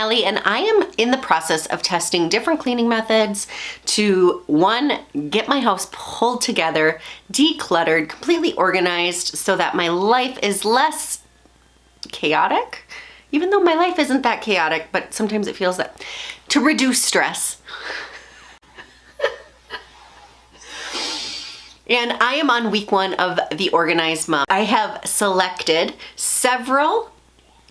Kelly, and I am in the process of testing different cleaning methods to, one, get my house pulled together, decluttered, completely organized so that my life is less chaotic, even though my life isn't that chaotic, but sometimes it feels that, to reduce stress. And I am on week 1 of the Organized Mom. I have selected several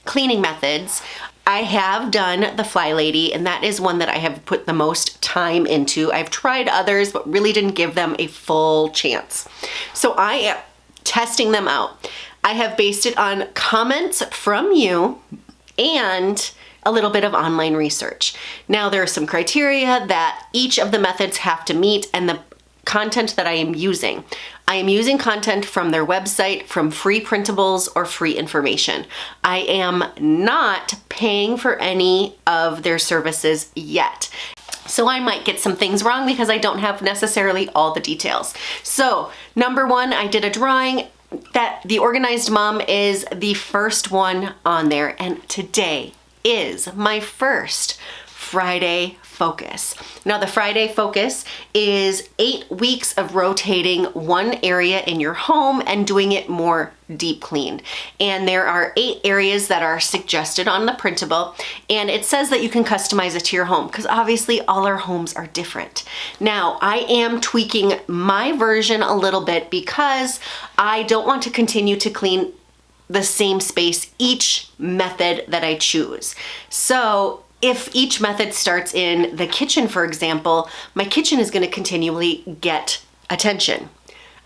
cleaning methods. I have done the Fly Lady, and that is one that I have put the most time into. I've tried others, but really didn't give them a full chance. So I am testing them out. I have based it on comments from you and a little bit of online research. Now, there are some criteria that each of the methods have to meet, and the content that I am using. I am using content from their website, from free printables or free information. I am not paying for any of their services yet. So I might get some things wrong because I don't have necessarily all the details. So number 1, I did a drawing that the Organized Mom is the first one on there, and today is my first Friday focus. Now, the Friday focus is 8 weeks of rotating one area in your home and doing it more deep cleaned. And there are 8 areas that are suggested on the printable, and it says that you can customize it to your home because obviously all our homes are different. Now, I am tweaking my version a little bit because I don't want to continue to clean the same space each method that I choose. So if each method starts in the kitchen, for example, my kitchen is going to continually get attention.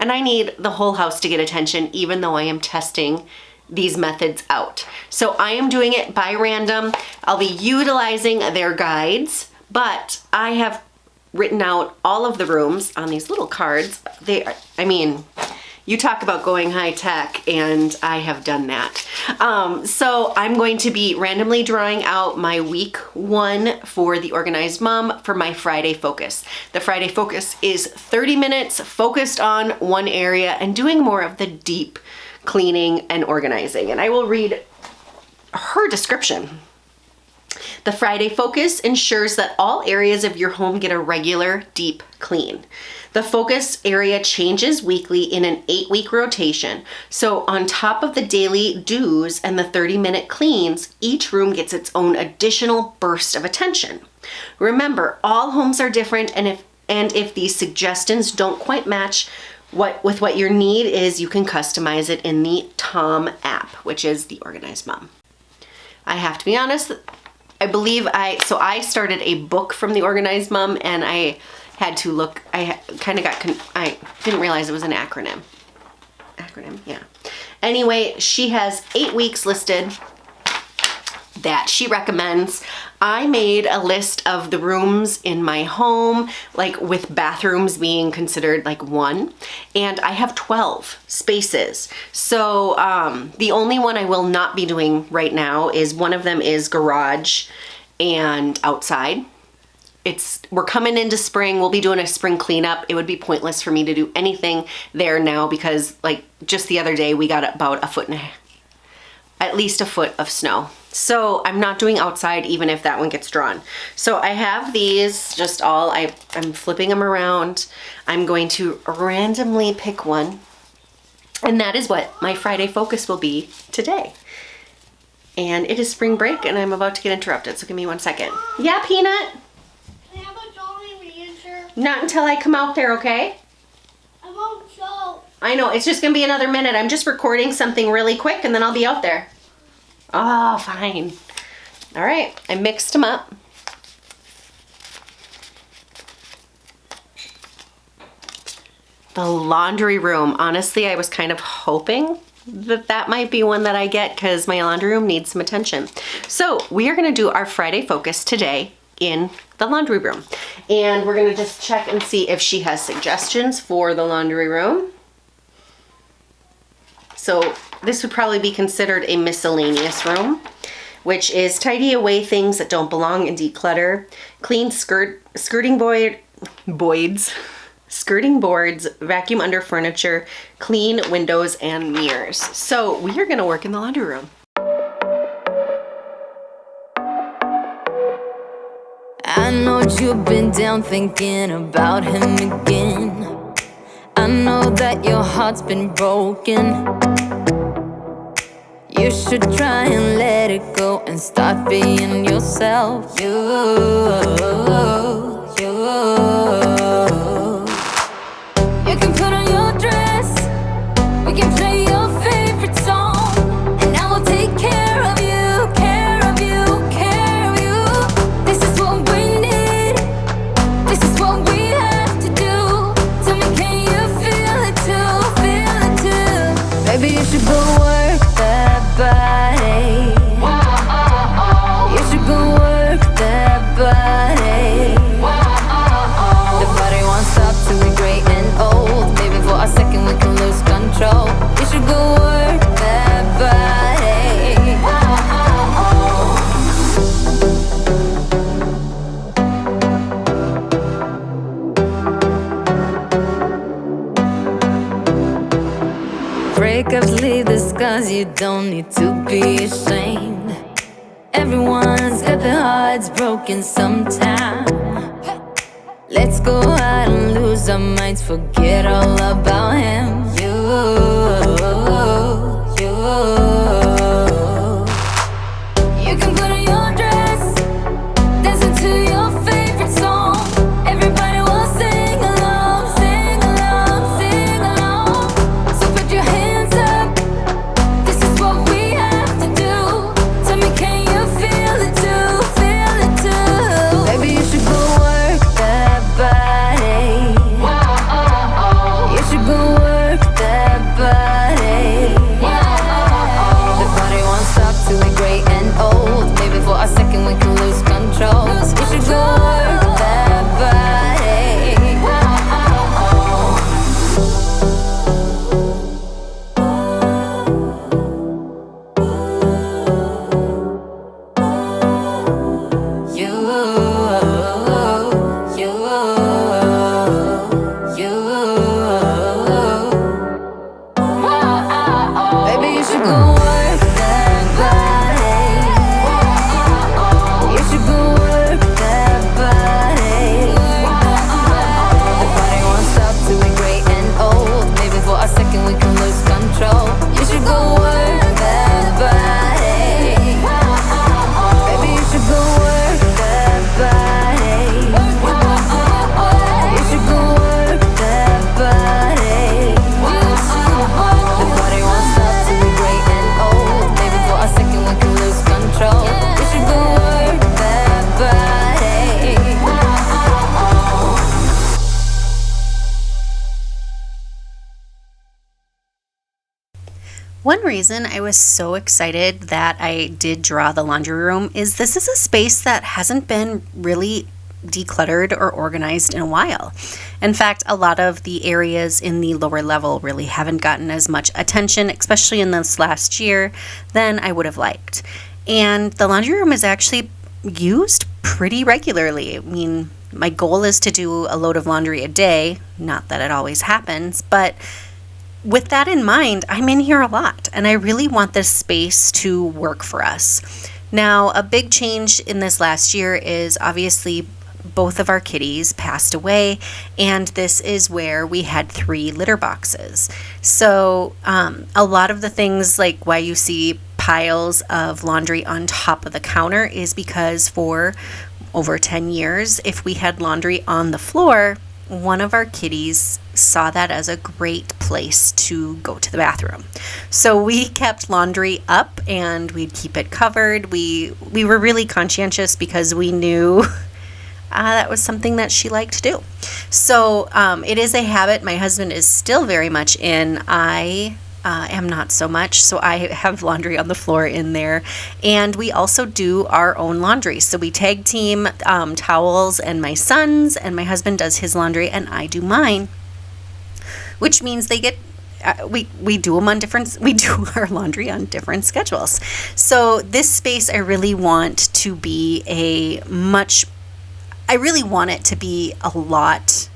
And I need the whole house to get attention, even though I am testing these methods out. So I am doing it by random. I'll be utilizing their guides, but I have written out all of the rooms on these little cards. You talk about going high tech, and I have done that. So I'm going to be randomly drawing out my week 1 for the Organized Mom for my Friday focus. The Friday focus is 30 minutes focused on one area and doing more of the deep cleaning and organizing. And I will read her description. The Friday focus ensures that all areas of your home get a regular, deep clean. The focus area changes weekly in an 8-week rotation. So on top of the daily do's and the 30-minute cleans, each room gets its own additional burst of attention. Remember, all homes are different, and if these suggestions don't quite match with what your need is, you can customize it in the Tom app, which is the Organized Mom. I have to be honest, I started a book from the Organized Mom, and I had to look, I didn't realize it was an acronym. Yeah. Anyway, she has 8 weeks listed that she recommends. I made a list of the rooms in my home, like with bathrooms being considered like 1, and I have 12 spaces. So the only one I will not be doing right now is one of them is garage and outside. We're coming into spring. We'll be doing a spring cleanup. It would be pointless for me to do anything there now because, like, just the other day we got about at least a foot of snow. So I'm not doing outside even if that one gets drawn. So I have these just all, I'm flipping them around. I'm going to randomly pick one, and that is what my Friday focus will be today. And it is spring break and I'm about to get interrupted, so give me 1 second. Yeah, Peanut? Not until I come out there, okay? I won't show. I know, it's just gonna be another minute. I'm just recording something really quick and then I'll be out there. Oh, fine. All right, I mixed them up. The laundry room. Honestly, I was kind of hoping that might be one that I get because my laundry room needs some attention. So we are gonna do our Friday focus today in the laundry room. And we're gonna just check and see if she has suggestions for the laundry room. So this would probably be considered a miscellaneous room, which is tidy away things that don't belong and declutter, clean skirting boards, vacuum under furniture, clean windows and mirrors. So we are gonna work in the laundry room. you've been down thinking about him again. I know that your heart's been broken. You should try and let it go and start being yourself. You can put on your dress, we can play your favorite song, and I will take care of you, care of you, care of you. This is what we need, this is what we have to do. Tell me, can you feel it too, feel it too? Maybe you should go work that body. You should go work that body. The body won't stop till we're great and old. Maybe for a second we can lose control. You should go work that body. Breakups leave the scars, you don't need to be ashamed. Everyone's got their hearts broken sometime. Let's go out and lose our minds, forget all about him. You can put on your dress, dancing to your favorite song. Everybody will sing along, sing along, sing along. So put your hands up, this is what we have to do. Tell me, can you feel it too, feel it too? Maybe you should go work that body. You should go work that body. The body won't stop till we're great and old. Maybe for a second we can lose control. You should go work that body. Baby, you should go work that body. You should go work that body. The body won't stop till we're great and old. Maybe for a second we can lose control. You should go work that body. Baby, you should go work that body. You should go work that body. The body won't stop till we're great and old. Maybe for a second we can lose control. You should go work that body. One reason I was so excited that I did draw the laundry room is this is a space that hasn't been really decluttered or organized in a while. In fact, a lot of the areas in the lower level really haven't gotten as much attention, especially in this last year, than I would have liked. And the laundry room is actually used pretty regularly. I mean, my goal is to do a load of laundry a day, not that it always happens, but with that in mind, I'm in here a lot, and I really want this space to work for us. Now, a big change in this last year is obviously both of our kitties passed away, and this is where we had 3 litter boxes. So a lot of the things, like why you see piles of laundry on top of the counter, is because for over 10 years, if we had laundry on the floor, one of our kitties saw that as a great place to go to the bathroom. So we kept laundry up and we'd keep it covered. We were really conscientious because we knew that was something that she liked to do. So it is a habit my husband is still very much in. I am not so much, so I have laundry on the floor in there. And we also do our own laundry. So we tag team towels, and my son's, and my husband does his laundry and I do mine, which means they get we do them on different, we do our laundry on different schedules. So this space I really want to be I really want it to be a lot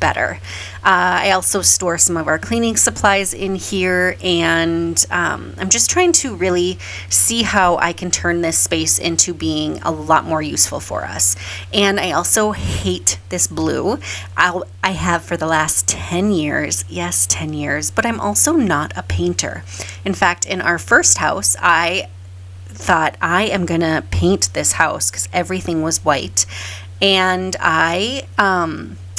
better. I also store some of our cleaning supplies in here, and I'm just trying to really see how I can turn this space into being a lot more useful for us. And I also hate this blue. I have for the last 10 years, yes, 10 years, but I'm also not a painter. In fact, in our first house, I thought I am gonna paint this house because everything was white, and I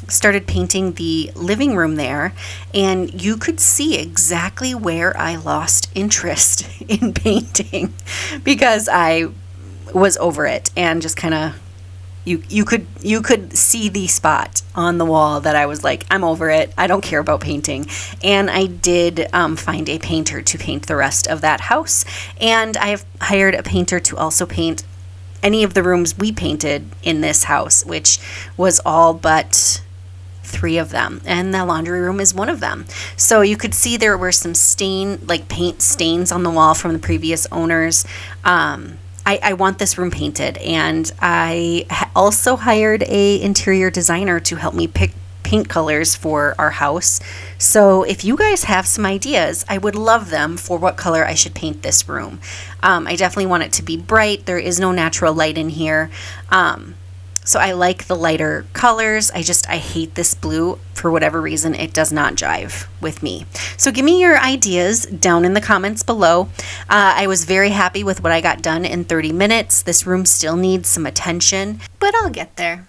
started painting the living room there, and you could see exactly where I lost interest in painting because I was over it, and just kind of you could see the spot on the wall that I was like, I'm over it. I don't care about painting. And I did find a painter to paint the rest of that house, and I have hired a painter to also paint any of the rooms we painted in this house, which was all but 3 of them, and the laundry room is one of them. So you could see there were some paint stains on the wall from the previous owners. I want this room painted, and I also hired a interior designer to help me pick paint colors for our house. So if you guys have some ideas, I would love them for what color I should paint this room. I definitely want it to be bright. There is no natural light in here. So I like the lighter colors. I hate this blue. For whatever reason, it does not jive with me. So give me your ideas down in the comments below. I was very happy with what I got done in 30 minutes. This room still needs some attention, but I'll get there.